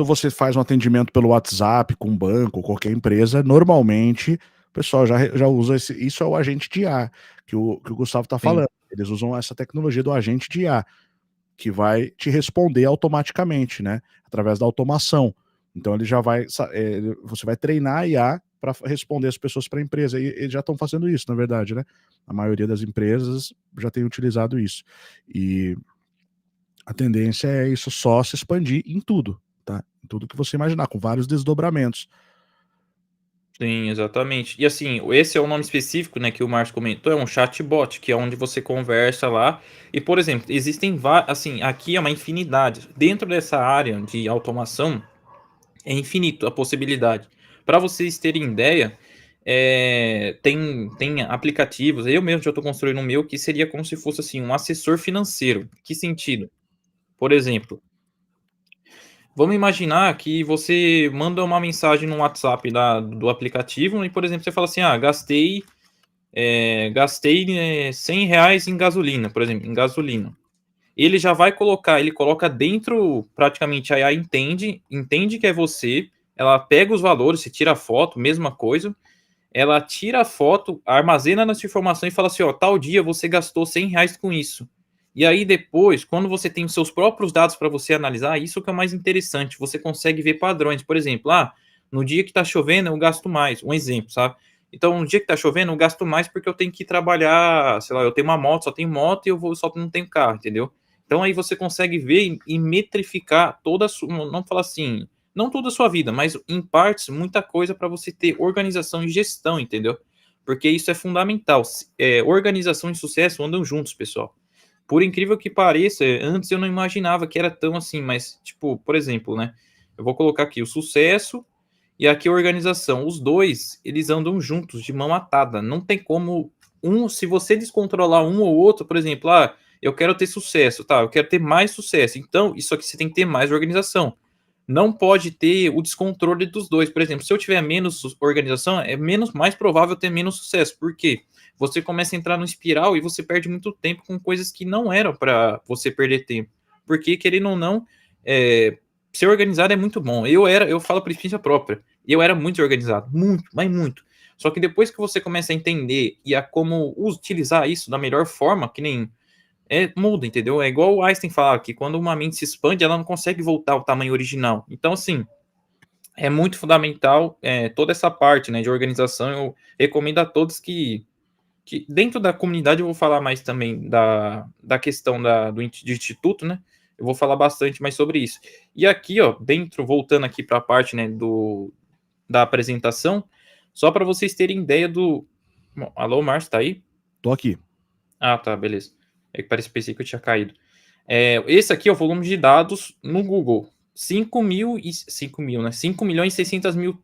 você faz um atendimento pelo WhatsApp com um banco, qualquer empresa, normalmente o pessoal já usa isso é o agente de IA, que o Gustavo está Sim. falando. Eles usam essa tecnologia do agente de IA, que vai te responder automaticamente, né, através da automação. Então ele já vai, você vai treinar a IA para responder as pessoas para a empresa, e eles já estão fazendo isso, na verdade, né. A maioria das empresas já tem utilizado isso. E a tendência é isso só se expandir em tudo, tá? Em tudo que você imaginar, com vários desdobramentos. Sim, exatamente. E assim, esse é o nome específico, né, que o Márcio comentou, é um chatbot, que é onde você conversa lá. E, por exemplo, existem assim, aqui é uma infinidade. Dentro dessa área de automação, é infinito a possibilidade. Para vocês terem ideia, tem aplicativos, eu mesmo já estou construindo o meu, que seria como se fosse assim, um assessor financeiro. Que sentido? Por exemplo, vamos imaginar que você manda uma mensagem no WhatsApp do aplicativo e, por exemplo, você fala assim: ah, gastei R$ 100 em gasolina, por exemplo, em gasolina. Ele já vai colocar, ele coloca dentro, praticamente, a IA entende que é você, ela pega os valores, você tira a foto, mesma coisa, ela tira a foto, armazena nessa informação e fala assim, ó, tal dia você gastou R$ 100 com isso. E aí depois, quando você tem os seus próprios dados para você analisar, isso que é o mais interessante, você consegue ver padrões. Por exemplo, no dia que tá chovendo eu gasto mais, um exemplo, sabe? Então, no dia que tá chovendo eu gasto mais porque eu tenho que trabalhar, sei lá, eu tenho uma moto, só tenho moto e só não tenho carro, entendeu? Então aí você consegue ver e metrificar toda a sua, não falar assim, não toda a sua vida, mas em partes, muita coisa para você ter organização e gestão, entendeu? Porque isso é fundamental. Organização e sucesso andam juntos, pessoal. Por incrível que pareça, antes eu não imaginava que era tão assim, mas, tipo, por exemplo, né? Eu vou colocar aqui o sucesso e aqui a organização. Os dois, eles andam juntos, de mão atada. Não tem como se você descontrolar um ou outro, por exemplo, eu quero ter sucesso, tá? Eu quero ter mais sucesso. Então, isso aqui você tem que ter mais organização. Não pode ter o descontrole dos dois. Por exemplo, se eu tiver menos organização, é mais provável ter menos sucesso. Por quê? Você começa a entrar no espiral e você perde muito tempo com coisas que não eram para você perder tempo. Porque, querendo ou não, ser organizado é muito bom. Eu falo por experiência própria. Eu era muito organizado, muito, mas muito. Só que depois que você começa a entender e a como utilizar isso da melhor forma, que nem muda, entendeu? É igual o Einstein fala que quando uma mente se expande, ela não consegue voltar ao tamanho original. Então, assim, é muito fundamental toda essa parte, né, de organização. Eu recomendo a todos que dentro da comunidade eu vou falar mais também da questão do instituto, né? Eu vou falar bastante mais sobre isso. E aqui, ó, voltando aqui para a parte, né, da apresentação, só para vocês terem ideia do. Bom, alô, Márcio, tá aí? Tô aqui. Ah, tá, beleza. É que pensei que eu tinha caído. Esse aqui é o volume de dados no Google. 5 mil, né? 5 milhões e 600 mil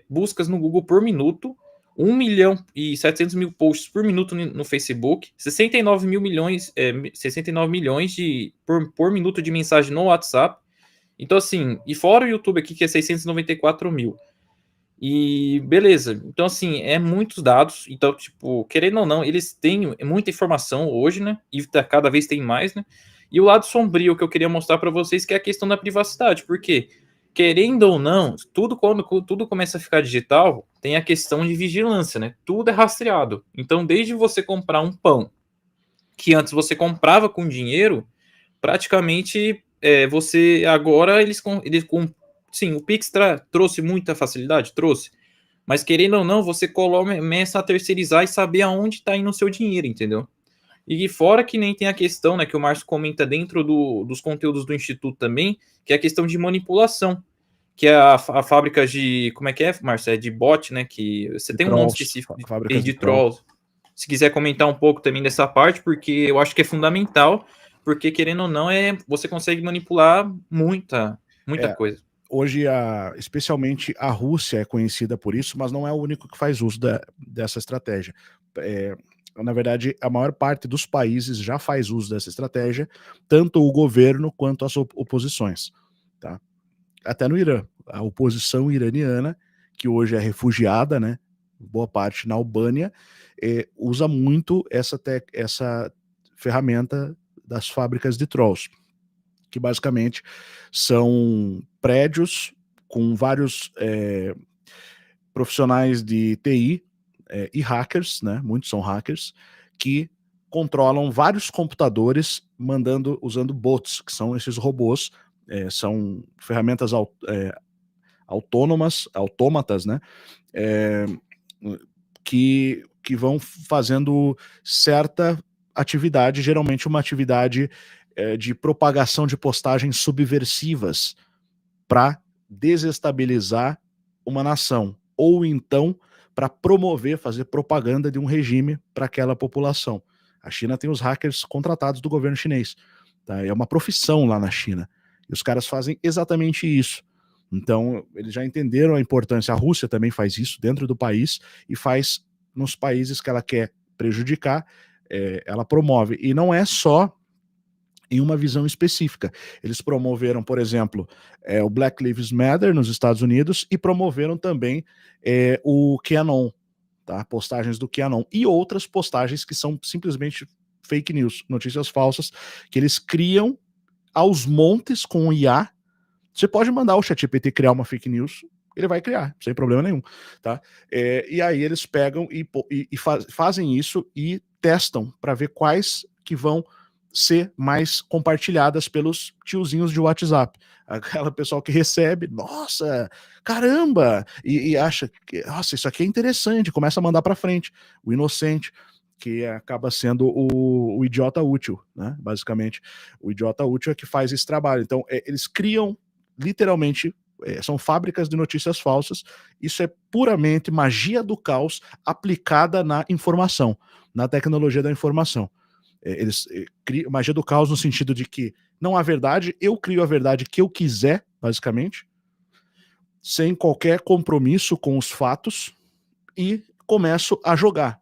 buscas no Google por minuto. 1.700.000 posts por minuto no Facebook. 69 milhões por minuto de mensagem no WhatsApp. Então, assim, e fora o YouTube aqui, que é 694 mil. E beleza, então assim, é muitos dados, então, tipo, querendo ou não, eles têm muita informação hoje, né? E cada vez tem mais, né? E o lado sombrio que eu queria mostrar para vocês que é a questão da privacidade, porque querendo ou não, quando tudo começa a ficar digital, tem a questão de vigilância, né? Tudo é rastreado. Então, desde você comprar um pão, que antes você comprava com dinheiro, praticamente você agora sim, o Pix trouxe muita facilidade, trouxe. Mas querendo ou não, você começa a terceirizar e saber aonde está indo o seu dinheiro, entendeu? E fora que nem tem a questão, né, que o Márcio comenta dentro dos conteúdos do Instituto também, que é a questão de manipulação, que é a fábrica de, como é que é, Márcio? É de bot, né, que você De tem um nome trolls, específico fábricas de de trolls. trolls. Se quiser comentar um pouco também dessa parte, porque eu acho que é fundamental, porque querendo ou não, você consegue manipular muita É, coisa. hoje, especialmente a Rússia é conhecida por isso, mas não é o único que faz uso dessa estratégia. É, na verdade, a maior parte dos países já faz uso dessa estratégia, tanto o governo quanto as oposições. Tá? Até no Irã, a oposição iraniana, que hoje é refugiada, né, boa parte na Albânia, usa muito essa ferramenta das fábricas de trolls, que basicamente são prédios com vários profissionais de TI e hackers, né? Muitos são hackers, que controlam vários computadores usando bots, que são esses robôs, são ferramentas autômatas, né? Que vão fazendo certa atividade, geralmente uma atividade de propagação de postagens subversivas para desestabilizar uma nação, ou então para promover, fazer propaganda de um regime para aquela população. A China tem os hackers contratados do governo chinês, tá? É uma profissão lá na China, e os caras fazem exatamente isso. Então, eles já entenderam a importância. A Rússia também faz isso dentro do país e faz nos países que ela quer prejudicar, ela promove. E não é só em uma visão específica. Eles promoveram, por exemplo, o Black Lives Matter nos Estados Unidos e promoveram também o QAnon, tá? Postagens do QAnon e outras postagens que são simplesmente fake news, notícias falsas, que eles criam aos montes com o IA. Você pode mandar o ChatGPT criar uma fake news, ele vai criar, sem problema nenhum, tá? E aí eles pegam e fazem isso e testam para ver quais que vão ser mais compartilhadas pelos tiozinhos de WhatsApp. Aquela pessoal que recebe, nossa, caramba, e acha que, nossa, isso aqui é interessante, começa a mandar para frente. O inocente, que acaba sendo o idiota útil, né? Basicamente, o idiota útil é que faz esse trabalho. Então, eles criam literalmente, são fábricas de notícias falsas. Isso é puramente magia do caos aplicada na informação, na tecnologia da informação. Eles criam magia do caos no sentido de que não há verdade, eu crio a verdade que eu quiser, basicamente, sem qualquer compromisso com os fatos, e começo a jogar.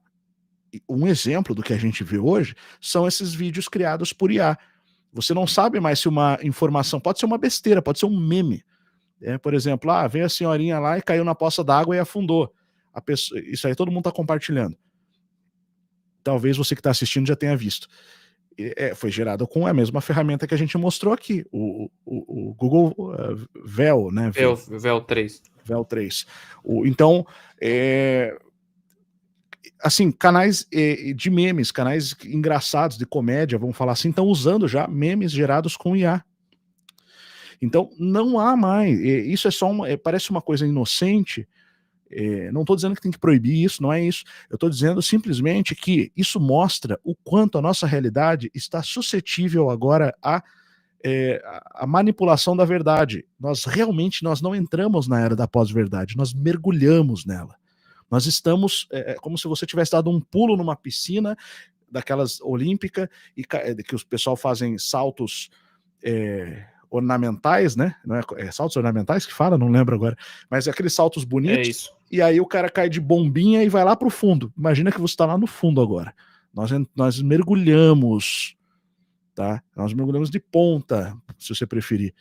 Um exemplo do que a gente vê hoje são esses vídeos criados por IA. Você não sabe mais se uma informação pode ser uma besteira, pode ser um meme. Por exemplo, veio a senhorinha lá e caiu na poça d'água e afundou. Isso aí todo mundo está compartilhando. Talvez você que está assistindo já tenha visto. Foi gerado com a mesma ferramenta que a gente mostrou aqui, o Google Veo, né? Veo 3. Veo 3. Então, assim, canais de memes, canais engraçados, de comédia, vamos falar assim, estão usando já memes gerados com IA. Então, não há mais. Isso é só parece uma coisa inocente. Não estou dizendo que tem que proibir isso, não é isso. Eu estou dizendo simplesmente que isso mostra o quanto a nossa realidade está suscetível agora à manipulação da verdade. Nós não entramos na era da pós-verdade, nós mergulhamos nela. Nós estamos como se você tivesse dado um pulo numa piscina daquelas olímpica, e que os pessoal fazem saltos ornamentais, né? Não saltos ornamentais que fala? Não lembro agora. Mas aqueles saltos bonitos. É isso. E aí o cara cai de bombinha e vai lá pro fundo. Imagina que você está lá no fundo agora. Nós mergulhamos, tá? Nós mergulhamos de ponta, se você preferir,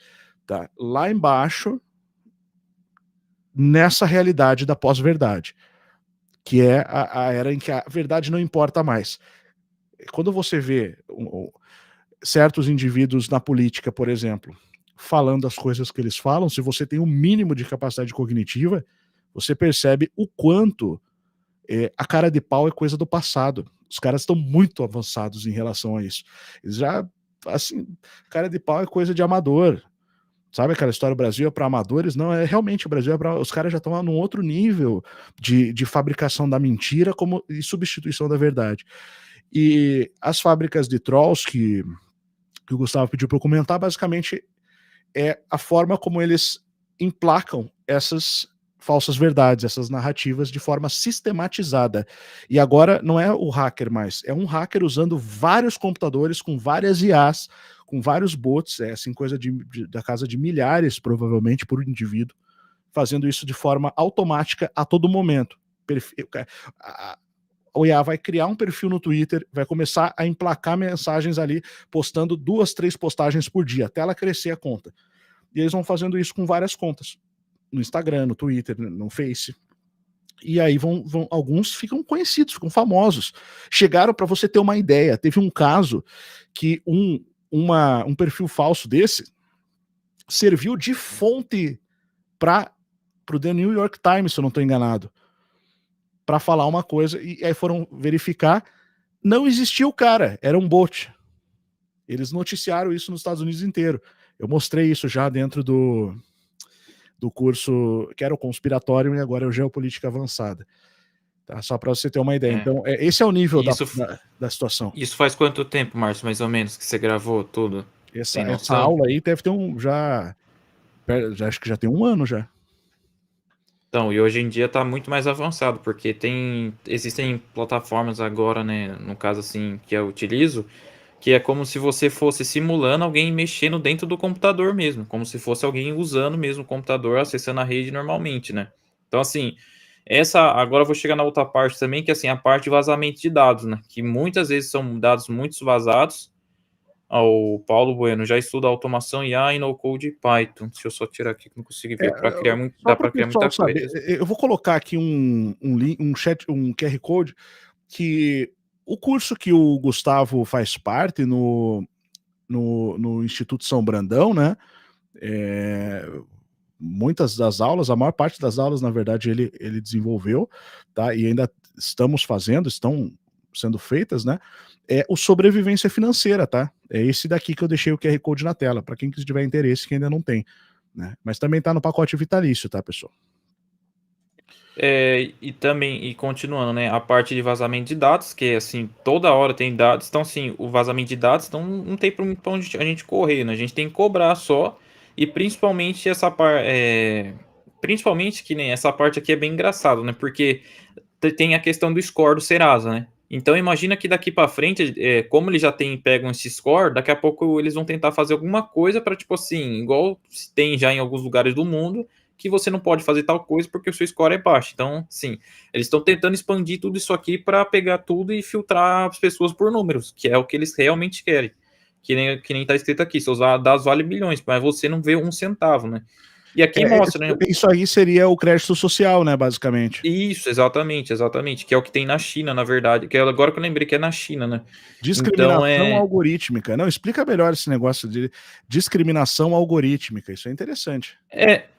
tá? Lá embaixo, nessa realidade da pós-verdade, que é a era em que a verdade não importa mais. Quando você vê certos indivíduos na política, por exemplo, falando as coisas que eles falam, se você tem um mínimo de capacidade cognitiva, você percebe o quanto a cara de pau é coisa do passado. Os caras estão muito avançados em relação a isso. Eles já, assim, cara de pau é coisa de amador. Sabe aquela história, o Brasil é para amadores? Não, realmente o Brasil é para... Os caras já estão num outro nível de fabricação da mentira e substituição da verdade. E as fábricas de trolls que o Gustavo pediu para eu comentar, basicamente é a forma como eles emplacam essas falsas verdades, essas narrativas de forma sistematizada. E agora não é o hacker mais, é um hacker usando vários computadores com várias IAs, com vários bots, assim, coisa da casa de milhares, provavelmente, por indivíduo, fazendo isso de forma automática a todo momento. O IA vai criar um perfil no Twitter, vai começar a emplacar mensagens ali, postando 2, 3 postagens por dia, até ela crescer a conta. E eles vão fazendo isso com várias contas, no Instagram, no Twitter, no Face. E aí alguns ficam conhecidos, ficam famosos. Chegaram, para você ter uma ideia, teve um caso que um perfil falso desse serviu de fonte para o The New York Times, se eu não estou enganado, para falar uma coisa, e aí foram verificar, não existia o cara, era um bot. Eles noticiaram isso nos Estados Unidos inteiro. Eu mostrei isso já dentro do curso, que era o conspiratório, e agora é o geopolítica avançada. Tá? Só para você ter uma ideia. Então, esse é o nível da situação. Isso faz quanto tempo, Márcio, mais ou menos, que você gravou tudo? Essa aula aí deve ter já acho que já tem 1 ano já. Então, e hoje em dia está muito mais avançado, porque existem plataformas agora, né, no caso assim, que eu utilizo, que é como se você fosse simulando alguém mexendo dentro do computador mesmo, como se fosse alguém usando mesmo o computador, acessando a rede normalmente, né? Então, assim, agora eu vou chegar na outra parte também, que é assim, a parte de vazamento de dados, né? Que muitas vezes são dados muito vazados. O Paulo Bueno já estuda automação IA e no-code Python. Deixa eu só tirar aqui que não consegui ver. Dá para criar muita saber, coisa. eu vou colocar aqui um link, um chat, um QR Code, que o curso que o Gustavo faz parte no Instituto São Brandão, né? Muitas das aulas, a maior parte das aulas, na verdade, ele desenvolveu, tá? E ainda estão sendo feitas, né? É o Sobrevivência Financeira, tá? É esse daqui que eu deixei o QR Code na tela, para quem tiver interesse, que ainda não tem, né? Mas também tá no pacote vitalício, tá, pessoal? E continuando, né, a parte de vazamento de dados, que assim, toda hora tem dados, então assim, o vazamento de dados, então não tem para onde a gente correr, né, a gente tem que cobrar só, e principalmente principalmente que nem essa parte aqui é bem engraçado, né, porque tem a questão do score do Serasa, né, então imagina que daqui para frente, como eles já pegam esse score, daqui a pouco eles vão tentar fazer alguma coisa para, tipo assim, igual tem já em alguns lugares do mundo, que você não pode fazer tal coisa porque o seu score é baixo. Então, sim, eles estão tentando expandir tudo isso aqui para pegar tudo e filtrar as pessoas por números, que é o que eles realmente querem. Que nem tá escrito aqui, seus dados valem bilhões, mas você não vê um centavo, né? E aqui mostra, né? Isso aí seria o crédito social, né, basicamente. Isso, exatamente, que é o que tem na China, na verdade, que agora que eu lembrei que é na China, né? Discriminação algorítmica. Não, explica melhor esse negócio de discriminação algorítmica, isso é interessante.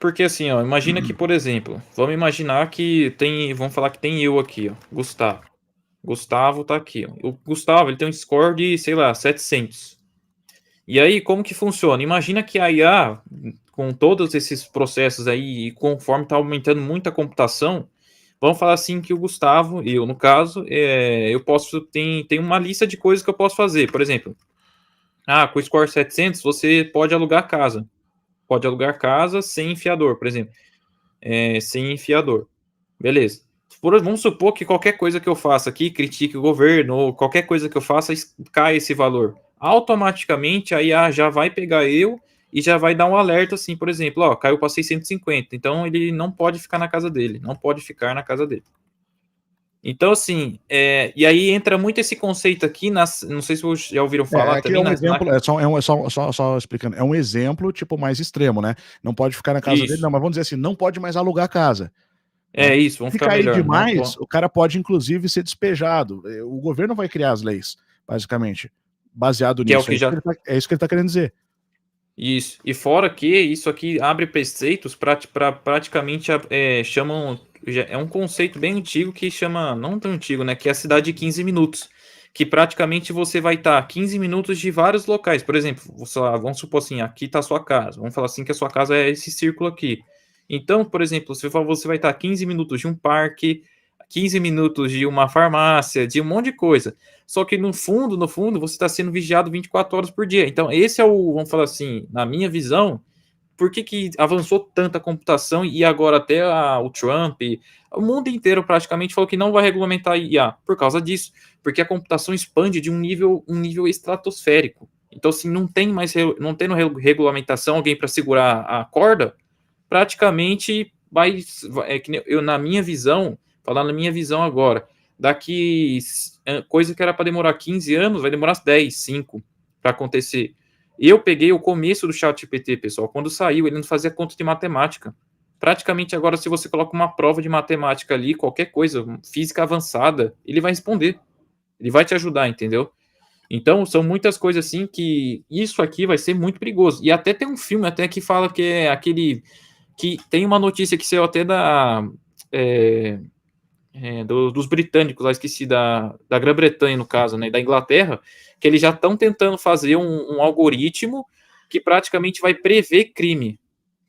Porque assim, ó, imagina que, por exemplo, vamos imaginar que vamos falar que tem eu aqui, ó, Gustavo. Gustavo tá aqui, ó. O Gustavo, ele tem um score de, sei lá, 700. E aí, como que funciona? Imagina que a IA, com todos esses processos aí, e conforme tá aumentando muito a computação, vamos falar assim que o Gustavo, eu no caso, eu posso, tem uma lista de coisas que eu posso fazer. Por exemplo, com o score 700, você pode alugar casa. Pode alugar casa sem fiador, por exemplo. Sem fiador. Beleza. Vamos supor que qualquer coisa que eu faça aqui, critique o governo, ou qualquer coisa que eu faça, cai esse valor. Automaticamente a IA já vai pegar eu e já vai dar um alerta assim, por exemplo, ó, caiu para 650, então ele não pode ficar na casa dele, não pode ficar na casa dele. Então, assim, e aí entra muito esse conceito aqui, não sei se vocês já ouviram falar também. É um exemplo, só explicando, é um exemplo, tipo, mais extremo, né? Não pode ficar na casa dele, não, mas vamos dizer assim, não pode mais alugar a casa. Isso, vamos ficar melhor. Se cair melhor. demais, o cara pode, inclusive, ser despejado. O governo vai criar as leis, basicamente, baseado nisso. É isso que ele tá querendo dizer. Isso. E fora que isso aqui abre preceitos para praticamente chamam. É um conceito bem antigo que chama. Não tão antigo, né? Que é a cidade de 15 minutos. Que praticamente você vai estar 15 minutos de vários locais. Por exemplo, vamos supor assim, aqui está a sua casa. Vamos falar assim que a sua casa é esse círculo aqui. Então, por exemplo, você vai estar 15 minutos de um parque, 15 minutos de uma farmácia, de um monte de coisa. Só que no fundo, você está sendo vigiado 24 horas por dia. Então, esse é vamos falar assim, na minha visão, por que avançou tanta computação e agora até o Trump, o mundo inteiro praticamente falou que não vai regulamentar a IA por causa disso, porque a computação expande de um nível estratosférico. Então, assim, não tendo regulamentação, alguém para segurar a corda, praticamente na minha visão, falar na minha visão agora, daqui coisa que era para demorar 15 anos, vai demorar 10, 5 para acontecer. Eu peguei o começo do ChatGPT, pessoal, quando saiu, ele não fazia conta de matemática. Praticamente agora, se você coloca uma prova de matemática ali, qualquer coisa, física avançada, ele vai responder. Ele vai te ajudar, entendeu? Então, são muitas coisas assim que isso aqui vai ser muito perigoso. E até tem um filme até que fala que é aquele que tem uma notícia que saiu até dos britânicos, lá esqueci da Grã-Bretanha no caso, né, da Inglaterra, que eles já estão tentando fazer um algoritmo que praticamente vai prever crime.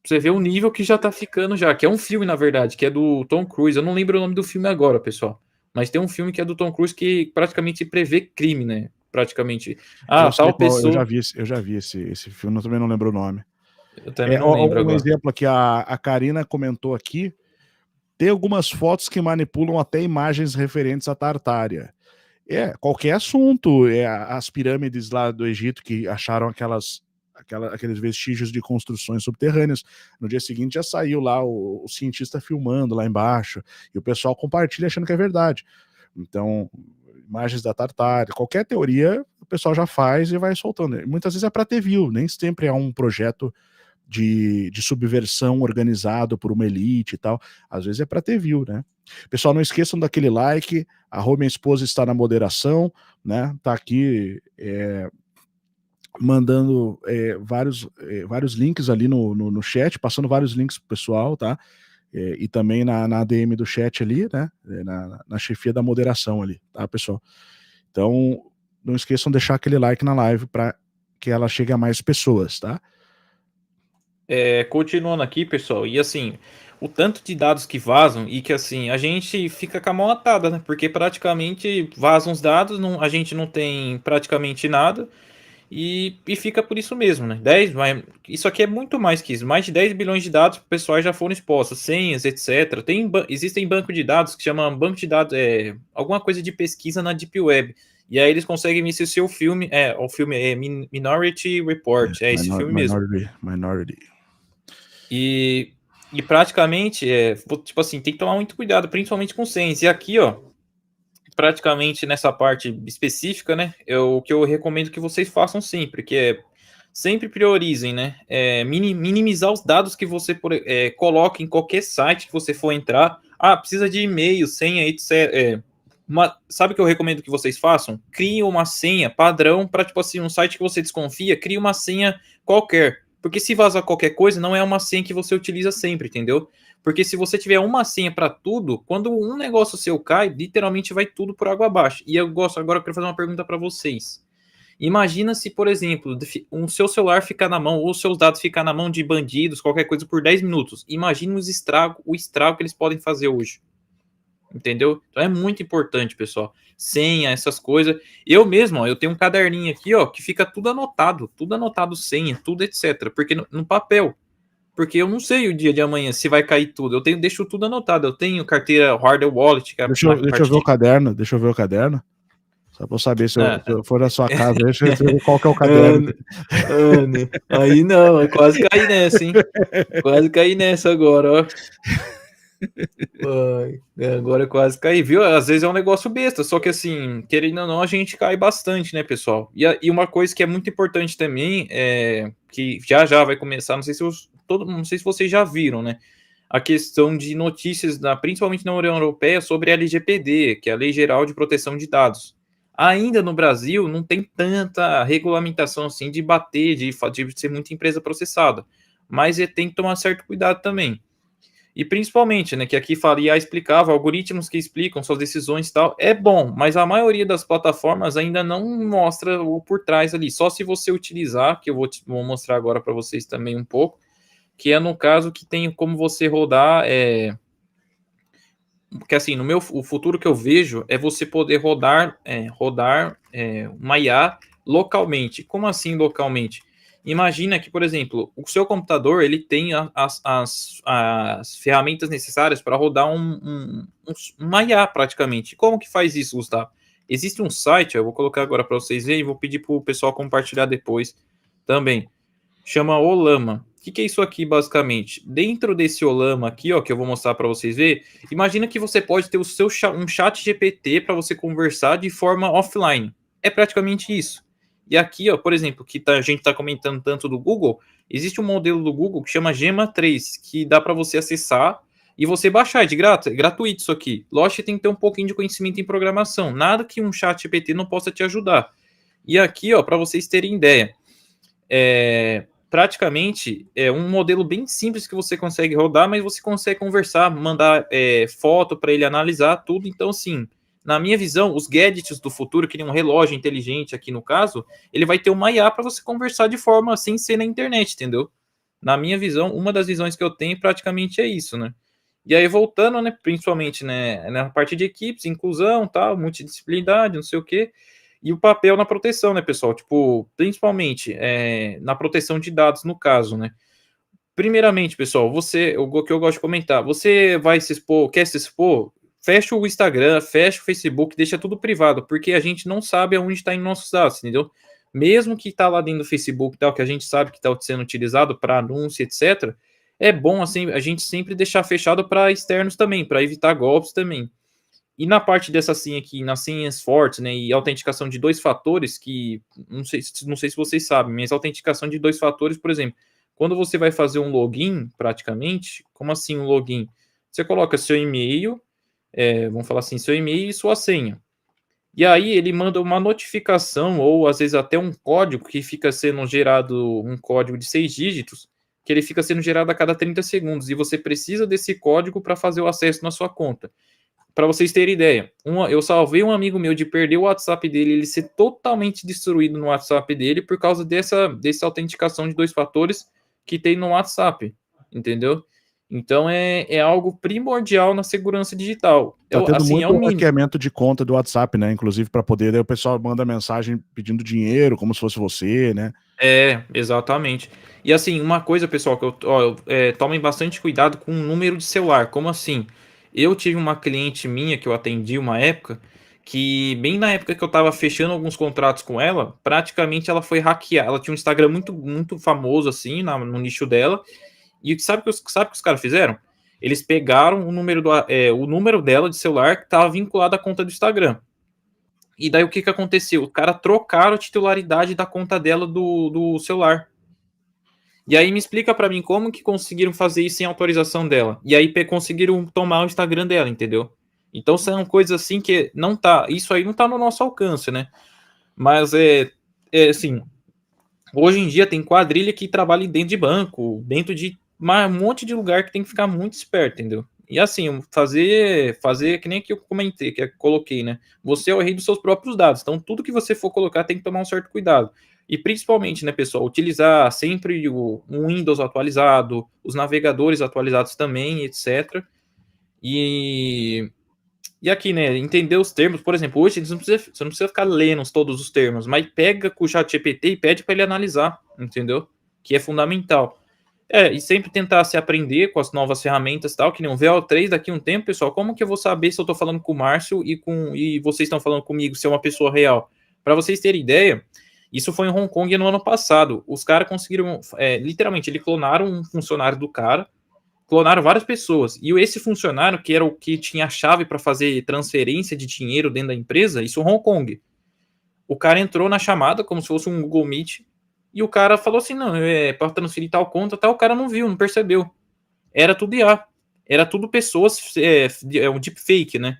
Pra você ver o nível que já tá ficando já, que é um filme, na verdade, que é do Tom Cruise. Eu não lembro o nome do filme agora, pessoal. Mas tem um filme que é do Tom Cruise que praticamente prevê crime, né? Praticamente. Eu sei Tal qual, pessoa. eu já vi esse filme, eu também não lembro o nome. Eu também não lembro Um agora. exemplo aqui, a Karina comentou aqui, tem algumas fotos que manipulam até imagens referentes à Tartária. Qualquer assunto, as pirâmides lá do Egito que acharam aqueles vestígios de construções subterrâneas. No dia seguinte já saiu lá o cientista filmando lá embaixo, e o pessoal compartilha achando que é verdade. Então, imagens da Tartária, qualquer teoria, o pessoal já faz e vai soltando. Muitas vezes é para ter view, nem sempre é um projeto de subversão organizado por uma elite e tal. Às vezes é para ter view, né? Pessoal, não esqueçam daquele like, a minha esposa está na moderação, né? Tá aqui mandando vários links ali no chat, passando vários links pro pessoal, tá? E também na ADM do chat ali, né? Na chefia da moderação ali, tá, pessoal? Então, não esqueçam de deixar aquele like na live para que ela chegue a mais pessoas, tá? Continuando aqui, pessoal, e assim, o tanto de dados que vazam e que assim, a gente fica com a mão atada, né? Porque praticamente vazam os dados, a gente não tem praticamente nada e fica por isso mesmo, né? Isso aqui é muito mais que isso, mais de 10 bilhões de dados pessoais já foram expostos, senhas, etc. Existem banco de dados que chamam banco de dados, alguma coisa de pesquisa na Deep Web. E aí eles conseguem ver se o seu filme, o filme é Minority Report, é esse filme mesmo. Minority. E praticamente, tipo assim, tem que tomar muito cuidado, principalmente com senhas. E aqui, ó, praticamente nessa parte específica, né, o que eu recomendo que vocês façam sempre, que é sempre priorizem, né, minimizar os dados que você coloca em qualquer site que você for entrar. Precisa de e-mail, senha, etc. Sabe o que eu recomendo que vocês façam? Criem uma senha padrão para, tipo assim, um site que você desconfia, crie uma senha qualquer. Porque se vazar qualquer coisa, não é uma senha que você utiliza sempre, entendeu? Porque se você tiver uma senha para tudo, quando um negócio seu cai, literalmente vai tudo por água abaixo. E agora eu quero fazer uma pergunta para vocês. Imagina se, por exemplo, o seu celular ficar na mão, ou os seus dados ficar na mão de bandidos, qualquer coisa, por 10 minutos. Imagina o estrago que eles podem fazer hoje. Entendeu? Então é muito importante, pessoal. Senha, essas coisas. Eu mesmo, ó, eu tenho um caderninho aqui, ó, que fica tudo anotado, senha, tudo etc. Porque no papel. Porque eu não sei o dia de amanhã se vai cair tudo. Deixo tudo anotado. Eu tenho carteira hardware wallet, que é Deixa eu ver o caderno, Só pra eu saber se eu for na sua casa, deixa eu ver qual que é o caderno. Aí não, eu quase caí nessa, hein? Quase caí nessa agora, ó. Agora eu quase caí, viu? Às vezes é um negócio besta, só que assim, querendo ou não, a gente cai bastante, né, pessoal? E uma coisa que é muito importante também, que já vai começar, não sei se vocês já viram, né? A questão de notícias, principalmente na União Europeia, sobre a LGPD, que é a Lei Geral de Proteção de Dados. Ainda no Brasil, não tem tanta regulamentação assim de bater, de ser muita empresa processada. Mas tem que tomar certo cuidado também. E principalmente, né, que aqui Faria explicava, algoritmos que explicam suas decisões e tal, é bom, mas a maioria das plataformas ainda não mostra o por trás ali, só se você utilizar, que eu vou mostrar agora para vocês também um pouco, que é no caso que tem como você rodar, porque assim, o futuro que eu vejo é você poder rodar uma IA localmente. Como assim localmente? Imagina que, por exemplo, o seu computador ele tem as ferramentas necessárias para rodar uma IA praticamente. Como que faz isso, Gustavo? Existe um site, eu vou colocar agora para vocês verem e vou pedir para o pessoal compartilhar depois também. Chama Olama. O que é isso aqui, basicamente? Dentro desse Olama aqui, ó, que eu vou mostrar para vocês verem, imagina que você pode ter um chat GPT para você conversar de forma offline. É praticamente isso. E aqui, ó, por exemplo, a gente está comentando tanto do Google, existe um modelo do Google que chama Gemma 3, que dá para você acessar e você baixar, é gratuito isso aqui. Lógico que tem que ter um pouquinho de conhecimento em programação, nada que um chat GPT não possa te ajudar. E aqui, ó, para vocês terem ideia, praticamente é um modelo bem simples que você consegue rodar, mas você consegue conversar, mandar foto para ele analisar tudo. Então, assim, na minha visão, os gadgets do futuro, que nem um relógio inteligente aqui no caso, ele vai ter uma IA para você conversar de forma sem ser na internet, entendeu? Na minha visão, uma das visões que eu tenho praticamente é isso, né? E aí, voltando, né, principalmente, né, na parte de equipes, inclusão, tal, multidisciplinaridade, não sei o quê, e o papel na proteção, né, pessoal? Tipo, principalmente na proteção de dados, no caso, né? Primeiramente, pessoal, o que eu gosto de comentar, você vai se expor, quer se expor? Fecha o Instagram, fecha o Facebook, deixa tudo privado, porque a gente não sabe aonde está indo nossos dados, entendeu? Mesmo que tá lá dentro do Facebook, tal, que a gente sabe que está sendo utilizado para anúncio, etc. É bom assim a gente sempre deixar fechado para externos também, para evitar golpes também. E na parte dessa senha aqui, nas senhas fortes, né, e autenticação de dois fatores, que não sei se vocês sabem, mas autenticação de dois fatores, por exemplo, quando você vai fazer um login, praticamente, como assim um login? Você coloca seu e-mail, vamos falar assim, seu e-mail e sua senha. E aí ele manda uma notificação, ou às vezes até um código que fica sendo gerado, um código de 6 dígitos, que ele fica sendo gerado a cada 30 segundos, e você precisa desse código para fazer o acesso na sua conta. Para vocês terem ideia, eu salvei um amigo meu de perder o WhatsApp dele, ele ser totalmente destruído no WhatsApp dele por causa dessa autenticação de dois fatores que tem no WhatsApp, entendeu? Então é algo primordial na segurança digital. Tá tendo Assim, é o muito mínimo. hackeamento de conta do WhatsApp, né? Inclusive para poder, daí o pessoal manda mensagem pedindo dinheiro, como se fosse você, né? Exatamente. E assim, uma coisa, pessoal, que tomem bastante cuidado com o número de celular. Como assim? Eu tive uma cliente minha que eu atendi uma época, que bem na época que eu tava fechando alguns contratos com ela, praticamente ela foi hackeada. Ela tinha um Instagram muito, muito famoso, assim, no nicho dela. E sabe o que os caras fizeram? Eles pegaram o número dela de celular que estava vinculado à conta do Instagram. E daí o que aconteceu? O cara trocaram a titularidade da conta dela do celular. E aí me explica para mim como que conseguiram fazer isso sem autorização dela. E aí conseguiram tomar o Instagram dela, entendeu? Então são coisas assim que não tá, isso aí não tá no nosso alcance, né? Mas assim, hoje em dia tem quadrilha que trabalha dentro de banco, dentro de um monte de lugar que tem que ficar muito esperto, entendeu? E assim, fazer que nem que eu comentei, que eu coloquei, né? Você é o rei dos seus próprios dados. Então, tudo que você for colocar tem que tomar um certo cuidado. E principalmente, né, pessoal, utilizar sempre um Windows atualizado, os navegadores atualizados também, etc. E e aqui, né, entender os termos, por exemplo, hoje você não precisa ficar lendo todos os termos, mas pega com o chat GPT e pede para ele analisar, entendeu? Que é fundamental. E sempre tentar se aprender com as novas ferramentas e tal, que nem o VO3 daqui a um tempo, pessoal, como que eu vou saber se eu tô falando com o Márcio e vocês estão falando comigo, se é uma pessoa real? Para vocês terem ideia, isso foi em Hong Kong no ano passado. Os caras conseguiram, literalmente, eles clonaram um funcionário do cara, clonaram várias pessoas. E esse funcionário, que era o que tinha a chave para fazer transferência de dinheiro dentro da empresa, isso em Hong Kong. O cara entrou na chamada, como se fosse um Google Meet, e o cara falou assim: não, para transferir tal conta, tal. O cara não viu, não percebeu. Era tudo IA. Era tudo pessoas, um deepfake, né?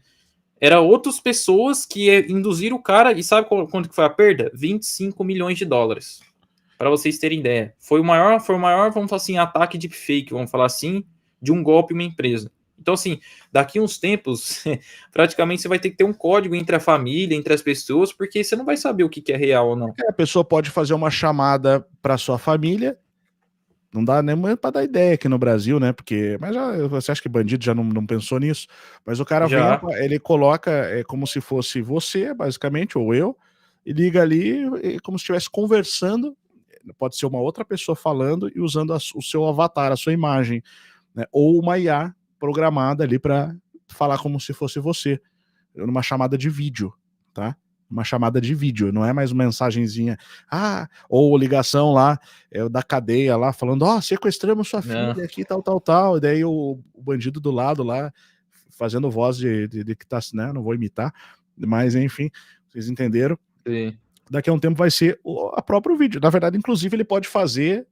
Era outras pessoas que induziram o cara, e sabe quanto que foi a perda? 25 milhões de dólares. Para vocês terem ideia. Foi o maior, vamos falar assim, ataque deepfake, vamos falar assim, de um golpe em uma empresa. Então, assim, daqui uns tempos, praticamente você vai ter que ter um código entre a família, entre as pessoas, porque você não vai saber o que é real ou não. A pessoa pode fazer uma chamada para sua família, não dá nem para dar ideia aqui no Brasil, né? Porque, mas você acha que bandido já não pensou nisso? Mas o cara vem, Já. ele coloca como se fosse você, basicamente, ou eu, e liga ali como se estivesse conversando. Pode ser uma outra pessoa falando e usando o seu avatar, a sua imagem, né? Ou uma IA programada ali para falar como se fosse você, numa chamada de vídeo, tá? Uma chamada de vídeo, não é mais uma mensagenzinha, ou ligação lá da cadeia lá, falando, sequestramos sua filha aqui, tal, e daí o bandido do lado lá, fazendo voz de que tá, né, não vou imitar, mas enfim, vocês entenderam. Sim. Daqui a um tempo vai ser a próprio vídeo, na verdade, inclusive ele pode fazer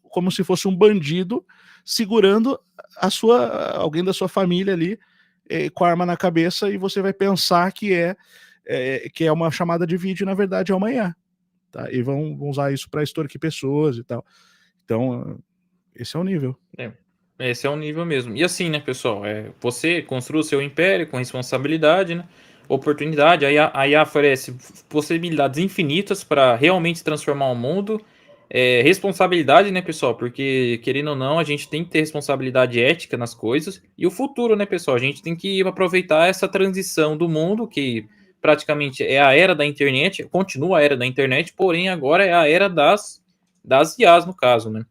como se fosse um bandido segurando alguém da sua família ali, com a arma na cabeça, e você vai pensar que é uma chamada de vídeo, e na verdade é uma IA. tá? E vão usar isso para extorquir pessoas e tal. Então, esse é o nível. Esse é o nível mesmo. E assim, né, pessoal? Você construa o seu império com responsabilidade, né? Oportunidade. A IA oferece possibilidades infinitas para realmente transformar o mundo. Responsabilidade, né, pessoal? Porque, querendo ou não, a gente tem que ter responsabilidade ética nas coisas. E o futuro, né, pessoal? A gente tem que aproveitar essa transição do mundo, que praticamente é a era da internet, continua a era da internet, porém agora é a era das IAs, no caso, né?